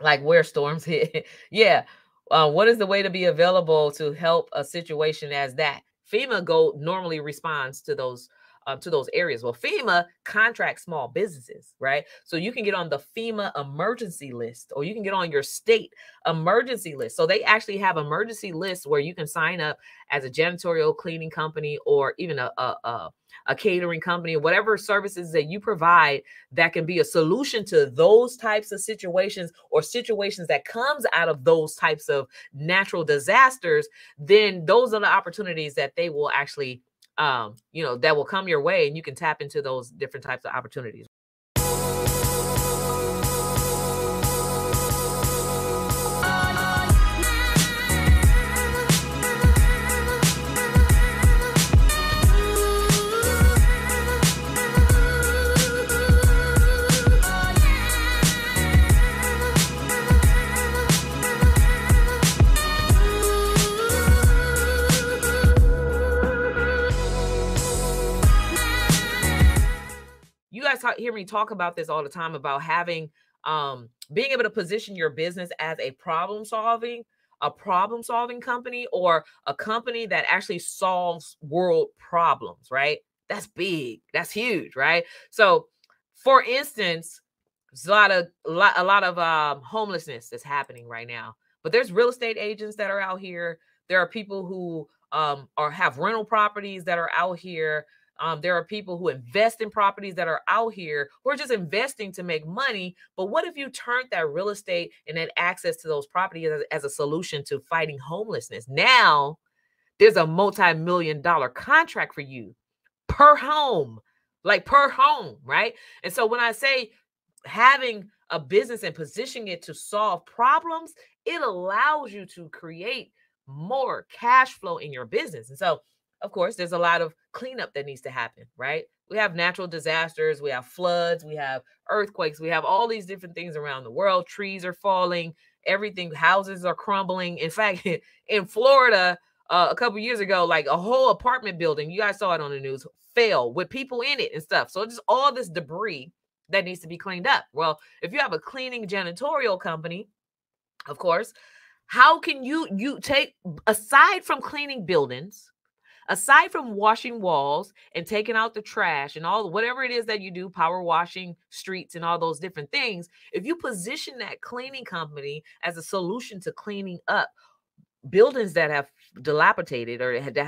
like where storms hit. Yeah. What is the way to be available to help a situation as that? FEMA normally responds to those areas. Well, FEMA contracts small businesses, right? So you can get on the FEMA emergency list, or you can get on your state emergency list. So they actually have emergency lists where you can sign up as a janitorial cleaning company, or even a catering company, whatever services that you provide that can be a solution to those types of situations, or situations that comes out of those types of natural disasters. Then those are the opportunities that they will actually that will come your way, and you can tap into those different types of opportunities. You guys hear me talk about this all the time, about having being able to position your business as a problem solving company, or a company that actually solves world problems, right? That's big. That's huge, right? So, for instance, there's a lot of homelessness that's happening right now. But there's real estate agents that are out here. There are people who have rental properties that are out here. There are people who invest in properties that are out here, who are just investing to make money. But what if you turned that real estate and that access to those properties as a solution to fighting homelessness? Now there's a multi-million-dollar contract for you per home, right? And so when I say having a business and positioning it to solve problems, it allows you to create more cash flow in your business. And so, of course, there's a lot of cleanup that needs to happen, right? We have natural disasters, we have floods, we have earthquakes, we have all these different things around the world. Trees are falling, everything, houses are crumbling. In fact, in Florida, a couple years ago, like a whole apartment building, you guys saw it on the news, fell with people in it and stuff. So just all this debris that needs to be cleaned up. Well, if you have a cleaning janitorial company, of course, how can you take, aside from cleaning buildings, aside from washing walls and taking out the trash and all whatever it is that you do, power washing streets and all those different things, if you position that cleaning company as a solution to cleaning up buildings that have dilapidated, or that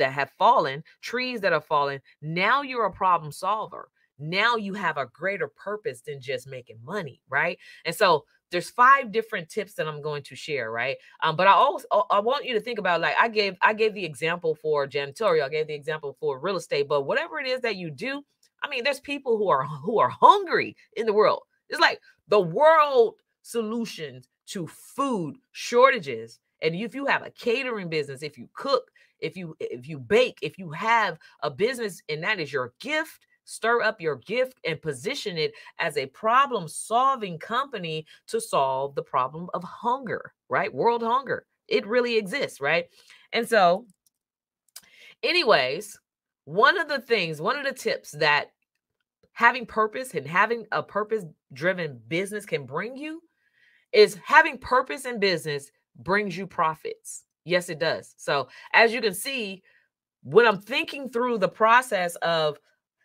have fallen, trees that have fallen, now you're a problem solver. Now you have a greater purpose than just making money, right? And so there's 5 different tips that I'm going to share, right? But I want you to think about, like I gave the example for janitorial, I gave the example for real estate, but whatever it is that you do, I mean, there's people who are hungry in the world. It's like the world solutions to food shortages. And if you have a catering business, if you cook, if you bake, if you have a business and that is your gift, stir up your gift and position it as a problem-solving company to solve the problem of hunger, right? World hunger. It really exists, right? And so, anyways, one of the tips that having purpose and having a purpose-driven business can bring you is having purpose in business brings you profits. Yes, it does. So as you can see, when I'm thinking through the process of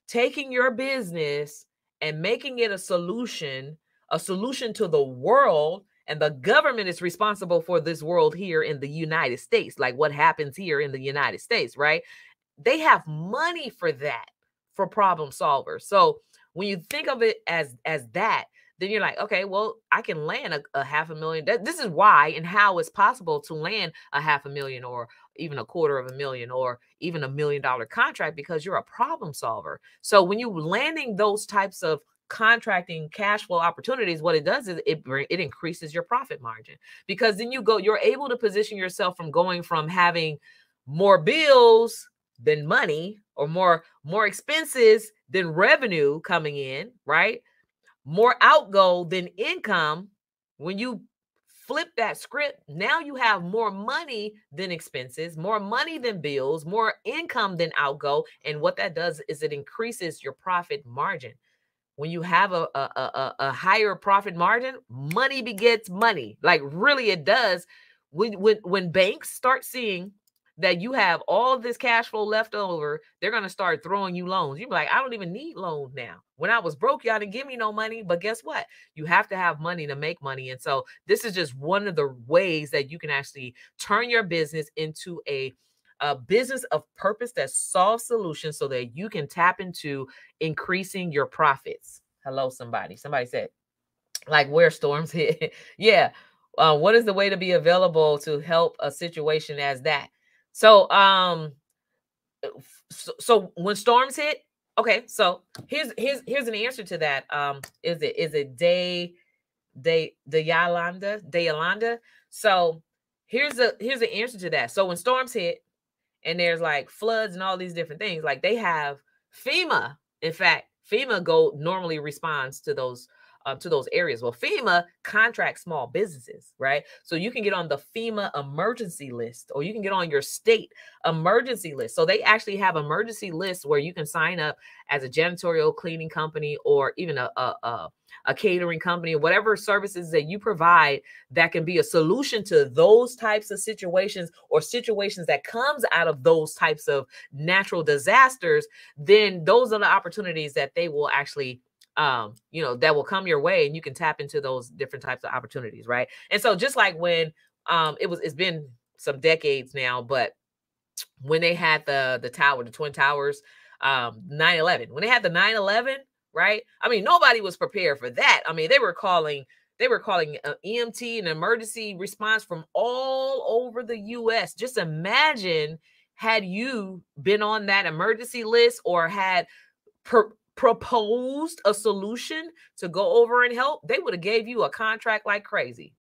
taking your business and making it a solution to the world, and the government is responsible for this world here in the United States, like what happens here in the United States, right? They have money for that, for problem solvers. So when you think of it as that, then you're like, okay, well, I can land a $500,000. This is why and how it's possible to land a $500,000 or even $250,000 or even $1 million contract, because you're a problem solver. So when you're landing those types of contracting cash flow opportunities, what it does is it increases your profit margin, because then you're able to position yourself from going from having more bills than money, or more expenses than revenue coming in, right? More outgo than income. When you flip that script, now you have more money than expenses, more money than bills, more income than outgo. And what that does is it increases your profit margin. when you have a higher profit margin, money begets money. Like really it does. When banks start seeing that you have all this cash flow left over, they're going to start throwing you loans. You're like, I don't even need loans now. When I was broke, y'all didn't give me no money. But guess what? You have to have money to make money. And so this is just one of the ways that you can actually turn your business into a business of purpose that solves solutions so that you can tap into increasing your profits. Hello, somebody. Somebody said, like where storms hit. Yeah. What is the way to be available to help a situation as that? So, so when storms hit, okay. So here's an answer to that. Is it Yolanda? So here's the answer to that. So when storms hit and there's like floods and all these different things, like they have FEMA. In fact, FEMA normally responds to those areas. Well, FEMA contracts small businesses, right? So you can get on the FEMA emergency list, or you can get on your state emergency list. So they actually have emergency lists where you can sign up as a janitorial cleaning company, or even a catering company, or whatever services that you provide that can be a solution to those types of situations, or situations that comes out of those types of natural disasters. Then those are the opportunities that they will actually that will come your way, and you can tap into those different types of opportunities, right? And so just like when it's been some decades now, but when they had the Twin Towers, 9/11, when they had the 9/11, right? I mean, nobody was prepared for that. I mean, they were calling EMT and emergency response from all over the US. Just imagine, had you been on that emergency list, or had proposed a solution to go over and help, they would have gave you a contract like crazy.